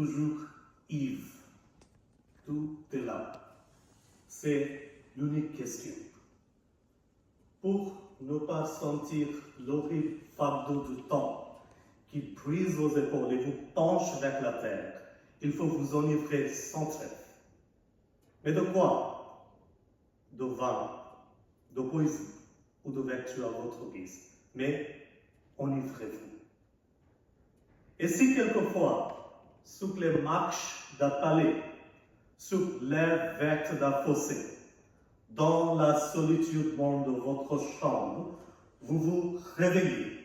toujours Yves. Tout est là. C'est l'unique question. Pour ne pas sentir l'horrible fardeau du temps qui brise vos épaules et vous penche vers la terre, il faut vous enivrer sans trêve. Mais de quoi? De vin, de poésie ou de vertu à votre guise. Mais enivrez-vous. Et si quelquefois, sous les marches d'un palais, sous l'air vert d'un fossé, dans la solitude morne de votre chambre, vous vous réveillez,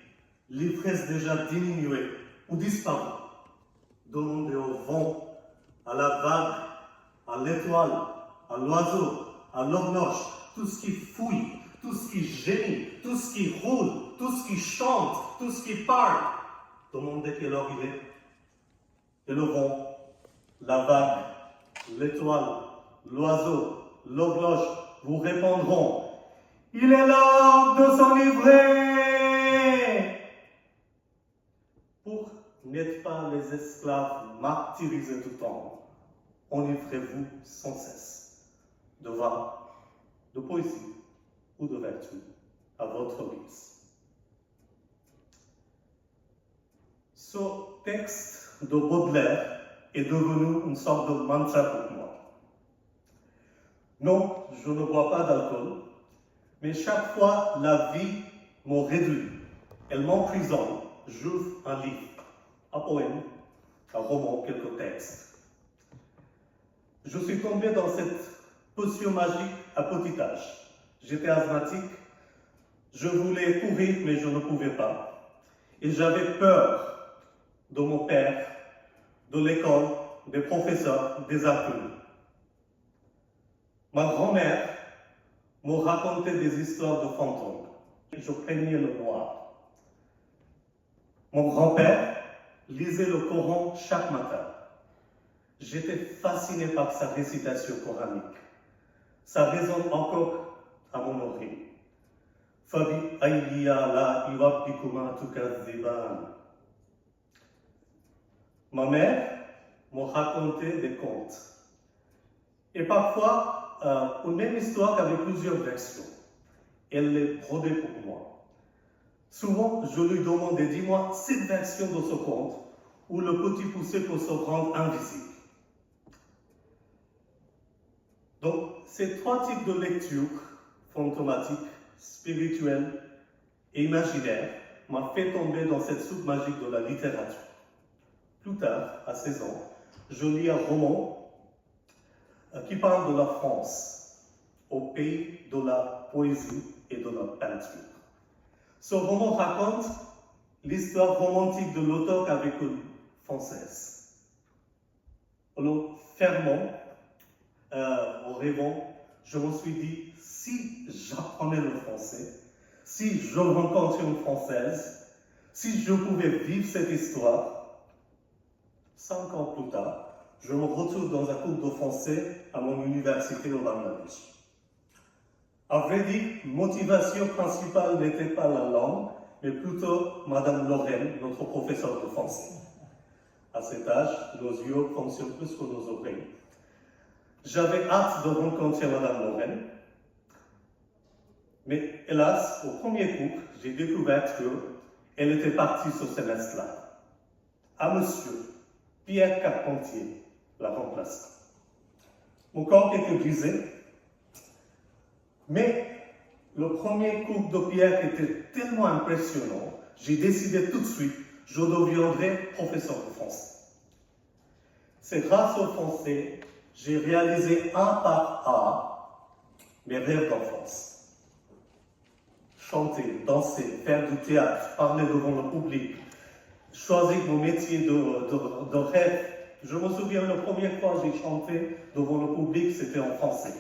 l'ivresse déjà diminuée ou disparue, demandez au vent, à la vague, à l'étoile, à l'oiseau, à l'horloge, tout ce qui fouille, tout ce qui gémit, tout ce qui roule, tout ce qui chante, tout ce qui parle. Demandez quelle heure il est. Et le vent, la vague, l'étoile, l'oiseau, l'horloge vous répondront: il est l'heure de s'enivrer. Pour n'être pas les esclaves martyrisés tout le temps, enivrez-vous sans cesse de vin, de poésie ou de vertu à votre guise. Ce texte de Baudelaire est devenu une sorte de mantra pour moi. Non, je ne bois pas d'alcool, mais chaque fois la vie me réduit, elle m'emprisonne, j'ouvre un livre, un poème, un roman, quelques textes. Je suis tombé dans cette potion magique à petit âge. J'étais asthmatique, je voulais courir mais je ne pouvais pas. Et j'avais peur de mon père, de l'école, des professeurs, des inconnus. Ma grand-mère me racontait des histoires de fantômes. Je craignais le noir. Mon grand-père lisait le Coran chaque matin. J'étais fasciné par sa récitation coranique. Ça résonne encore à mon oreille. Fabi ayliya la iwabbikuma tukazziban. Ma mère me racontait des contes. Et parfois, une même histoire avec plusieurs versions. Elle les brodait pour moi. Souvent, je lui demandais: dis-moi cette version de ce conte où le petit poussé peut se rendre invisible. Donc, ces trois types de lecture, fantomatiques, spirituelle et imaginaire, m'ont fait tomber dans cette soupe magique de la littérature. Plus tard, à 16 ans, je lis un roman qui parle de la France, au pays de la poésie et de la peinture. Ce roman raconte l'histoire romantique de l'auteur avec une Française. En le fermant, en rêvant, je me suis dit: si j'apprenais le français, si je rencontrais une Française, si je pouvais vivre cette histoire, 5 ans plus tard, je me retrouve dans un cours de français à mon université au Bangladesh. À vrai dire, motivation principale n'était pas la langue, mais plutôt Madame Lorraine, notre professeure de français. À cet âge, nos yeux fonctionnent plus que nos oreilles. J'avais hâte de rencontrer Madame Lorraine, mais hélas, au premier cours, j'ai découvert qu'elle était partie ce semestre-là. À Monsieur Pierre Carpentier la remplaça. Mon corps était brisé, mais le premier cours de Pierre était tellement impressionnant, j'ai décidé tout de suite, je deviendrai professeur de français. C'est grâce au français, j'ai réalisé un par un mes rêves d'enfance. Chanter, danser, faire du théâtre, parler devant le public, choisir mon métier de rêve. Je me souviens, la première fois que j'ai chanté devant le public, c'était en français.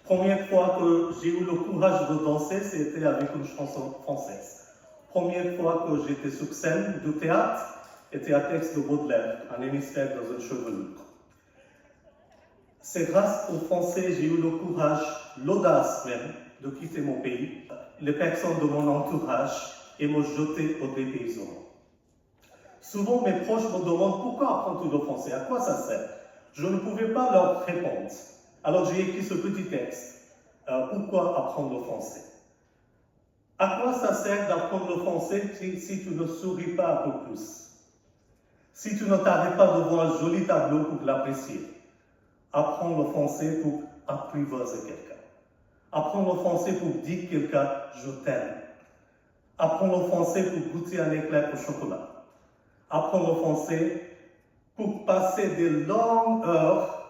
Première fois que j'ai eu le courage de danser, c'était avec une chanson française. Première fois que j'étais sur scène du théâtre, c'était un texte de Baudelaire, un hémisphère dans une chevelure. C'est grâce au français, j'ai eu le courage, l'audace même, de quitter mon pays, les personnes de mon entourage, et me jeter au dépaysement. Souvent, mes proches me demandent pourquoi apprendre le français, à quoi ça sert. Je ne pouvais pas leur répondre. Alors j'ai écrit ce petit texte. Pourquoi apprendre le français? À quoi ça sert d'apprendre le français si tu ne souris pas un peu plus? Si tu ne t'arrêtes pas devant un joli tableau pour l'apprécier? Apprendre le français pour apprivoiser quelqu'un. Apprendre le français pour dire à quelqu'un « je t'aime ». Apprendre le français pour goûter un éclair au chocolat. Apprendre le français pour passer des longues heures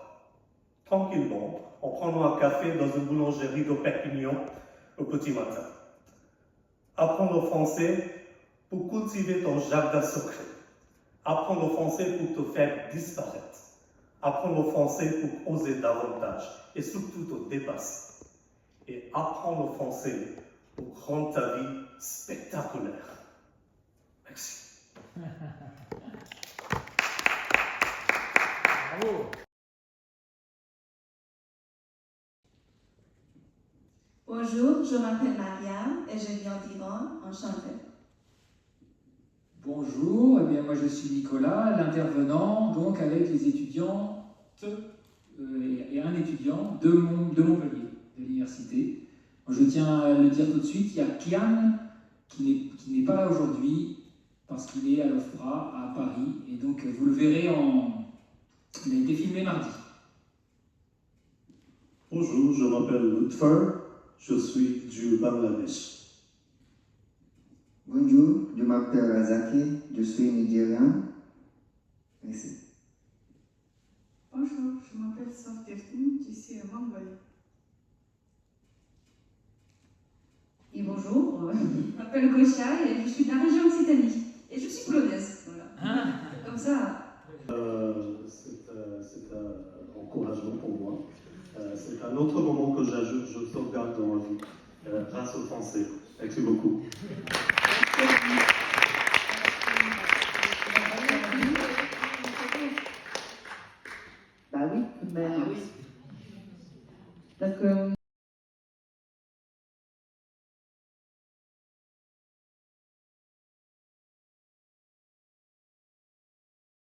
tranquillement en prenant un café dans une boulangerie de Perpignan au petit matin. Apprendre le français pour cultiver ton jardin secret. Apprendre le français pour te faire disparaître. Apprendre le français pour oser davantage et surtout te dépasser. Et apprendre le français pour rendre ta vie spectaculaire. Merci. Bravo. Bonjour, je m'appelle Mariam et je viens d'Iran, enchantée. Bonjour, eh bien moi je suis Nicolas, l'intervenant donc avec les étudiantes et un étudiant de Montpellier, de l'université. Je tiens à le dire tout de suite, il y a Kian qui n'est pas là aujourd'hui parce qu'il est à l'OFPRA à Paris et donc vous le verrez il a été filmé mardi. Bonjour, je m'appelle Lutfer, je suis du Bangladesh. Bonjour, je m'appelle Razaki, je suis nigérien. Merci. Bonjour, je m'appelle Softirtin, je suis en Mongolie. Et bonjour, je m'appelle Gosha et je suis de la région Occitanie. Et je suis polonaise, voilà. Comme ça. C'est un encouragement pour moi. C'est un autre moment que j'ajoute, je sauvegarde dans ma vie, grâce au français. Merci beaucoup.